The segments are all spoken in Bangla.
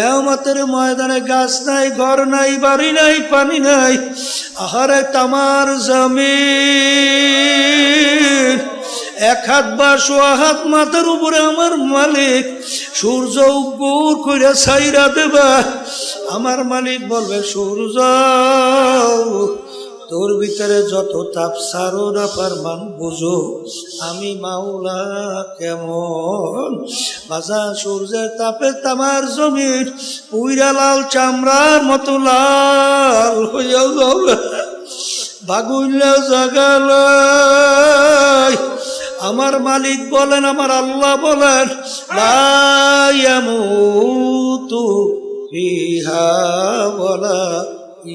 কিয়ামতের ময়দানে গাছ নাই, ঘর নাই, বাড়ি নাই, পানি নাই, আহারে তামার জমিন এক হাত বা সোয়া হাত মাথার উপরে আমার মালিক সূর্য উগ্র কইরা ছাইরা দেবা। আমার মালিক বলবে, সূর্য তোর ভিতরে যত তাপ সারো না পারমান বুঝো আমি মাওলা কেমন। বাজা সূর্যের তাপে তামার জমিন পুইরা লাল চামড়ার মতো লাল হইয়া যাবে। বাগুইলা জাগালাই আমার মালিক বলেন, আমার আল্লাহ বলেন, লা ইয়ামুতু ফিহা ওয়ালা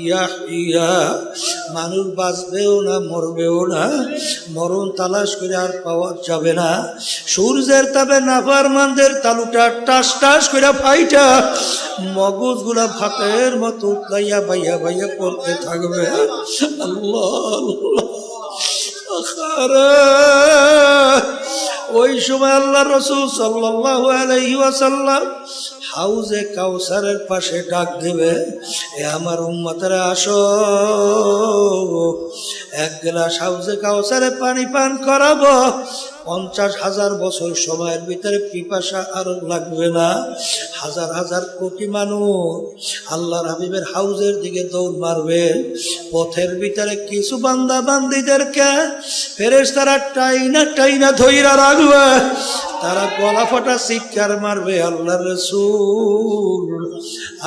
ইয়াহইয়া। মানুষ বাঁচবেও না, মরবেও না, মরণ তালাশ করে আর পাওয়া যাবে না। সূর্যের তাপে নাফরমানদের তালুটা টাস টাস করে ফাইটা মগজগুলা ভাতের মতো উতলাইয়া বাইয়া বাইয়া পড়তে থাকবে। আল্লাহ ওই সময় আল্লাহ রাসূল সাল্লাল্লাহু আলাইহি ওয়াসাল্লাম হাউজে কাউসারের পাশে ডাক দিবে, এ আমার উম্মতেরা আসো, এক গ্লাস হাউজে কাউসারে পানি পান করাবো। 50,000 বছর সময়ের ভিতরে পিপাসা আর লাগবে না। হাজার হাজার কোটি মানুষ আল্লাহর হাবিবের হাউজের দিকে দৌড় মারবে। পথের ভিতরে কিছু বান্দা বান্দিদেরকে ফেরেশতারা টাইনা টাইনা ধইরা রাখবে, তারা গলা ফাটা চিৎকার মারবে, আল্লাহর রাসূল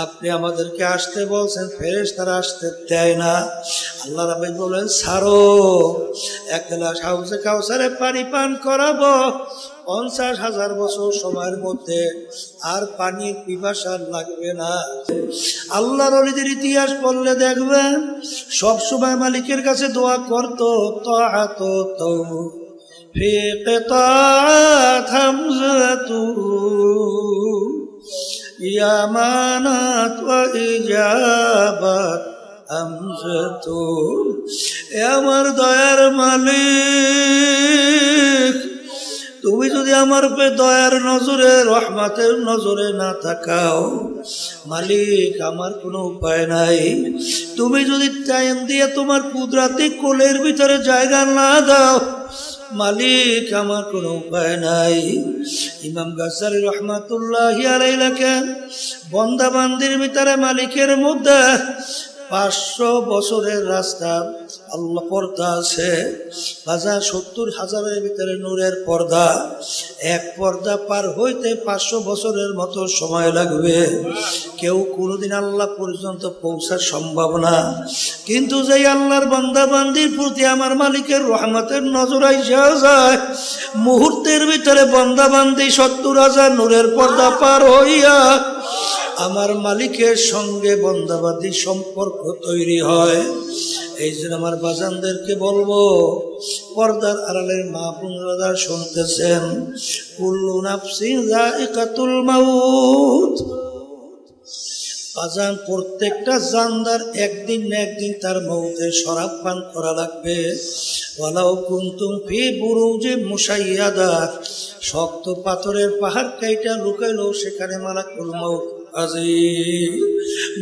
আপনি আমাদেরকে আসতে বলছেন, ফেরেশতারা আসতে দেয় না। আল্লাহ রাব্বুল বলেন, ছাড়ো, এক গ্লাস হাউজে কাউসারে পানি পান করাবো। 50,000 বছর সময়ের মধ্যে আর পানির পিপাসা লাগবে না। আল্লাহর ওলিদের ইতিহাস পড়লে দেখবেন সব সময় মালিকের কাছে দোয়া করতো, তাআত ফি কিতাআত হামজাতু ইয়ামানাত ওয়া ইজাবাত হামজাতু। এ আমার দয়ার মালিক, তুমি যদি আমার দয়ার নজরে, রহমতের নজরে না তাকাও, মালিক আমার কোনো উপায় নাই। তুমি যদি টাইম দিয়ে তোমার কুদরতি কোলের ভিতরে জায়গা না দাও, মালিক আমার কোনো উপায় নাই। ইমাম গাজ্জালী রহমাতুল্লাহি আলাইহি লেখেন, বান্দা বান্দির ভিতরে মালিকের মধ্যে 500 বছরের রাস্তা আল্লাহ পর্দা আছে। 70,000-এর ভিতরে নূরের পর্দা, এক পর্দা পার হইতে 500 বছরের মতো সময় লাগবে। কেউ কোনোদিন আল্লাহ পর্যন্ত পৌঁছার সম্ভব না। কিন্তু যেই আল্লাহর বান্দা বান্দির প্রতি আমার মালিকের রহমতের নজর আইসা যায়, মুহূর্তের ভিতরে বান্দা বান্দি 70,000 নূরের পর্দা পার হইয়া আমার মালিকের সঙ্গে বন্দাবাদী সম্পর্ক তৈরি হয়। এই জন্য আমার বাজানদেরকে বলবো, পর্দার আড়ালের মা বোনেরা শুনতেছেন, কুল্লু নাফসিন যায়িকাতুল মাউত। বাজান প্রত্যেকটা জানদার একদিন না একদিন তার মৌতের শরাব পান করা লাগবে। ওয়ালাউ কুনতুম ফি বুরুজিন মুশাইয়াদা, শক্ত পাথরের পাহাড় কাইটা লুকাইলো সেখানে মালাকুল মউত আজিম।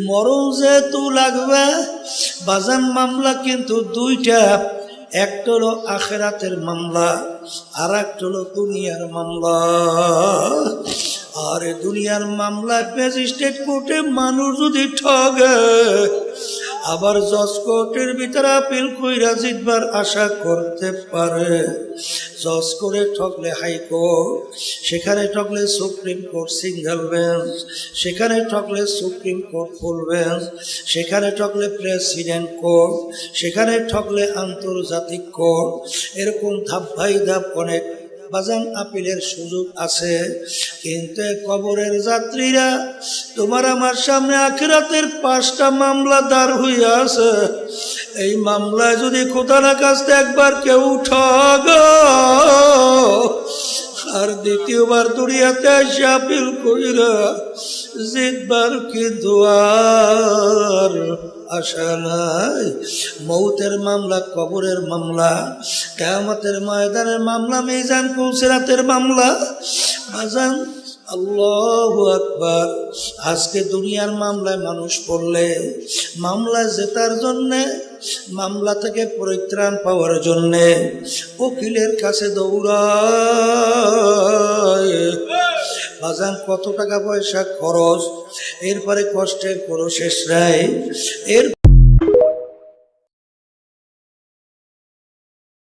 মরণ যেহেতু লাগবে বাজান, মামলা কিন্তু দুইটা, একটা হলো আখিরাতের মামলা, আর একটা হলো দুনিয়ার মামলা। আর দুনিয়ার মামলা ম্যাজিস্ট্রেট কোর্টে মানুষ যদি ঠগে, আবার জজ কোর্টের ভিতরে আপিল কইরা জিতবার আশা করতে পারে। জজ কোর্টে ঠকলে হাইকোর্ট, সেখানে ঠকলে সুপ্রিম কোর্ট সিঙ্গেল বেঞ্চ, সেখানে ঠকলে সুপ্রিম কোর্ট ফুল বেঞ্চ, সেখানে ঠকলে প্রেসিডেন্ট কোর্ট, সেখানে ঠকলে আন্তর্জাতিক কোর্ট। এরকম ধাপ বাই ধাপ অনেক বাজান আপিলের সুযোগ আছে। কিন্তু কবরের যাত্রীরা, তোমার আমার সামনে আখিরাতের 5টা মামলা দাঁড় হইয়া আছে। এই মামলায় যদি খোদা না কাছে একবার কেউ ঠগ, আর দ্বিতীয়বার দুনিয়াতে এসে আপিল কইরা জিতবার কিন্তু আর আশা নাই। মৌতের মামলা, কবরের মামলা, কিয়ামতের ময়দানের মামলা, মিজান পুলসিরাতের মামলা। বাজান আল্লাহু আকবার। আজকে দুনিয়ার মামলায় মানুষ পড়লে মামলা জেতার জন্যে, মামলা থেকে পরিত্রাণ পাওয়ার জন্যে উকিলের কাছে দৌড়ায়। বাজান কত টাকা পয়সা খরচ, এরপরে কষ্টের কোনো শেষ নাই। এর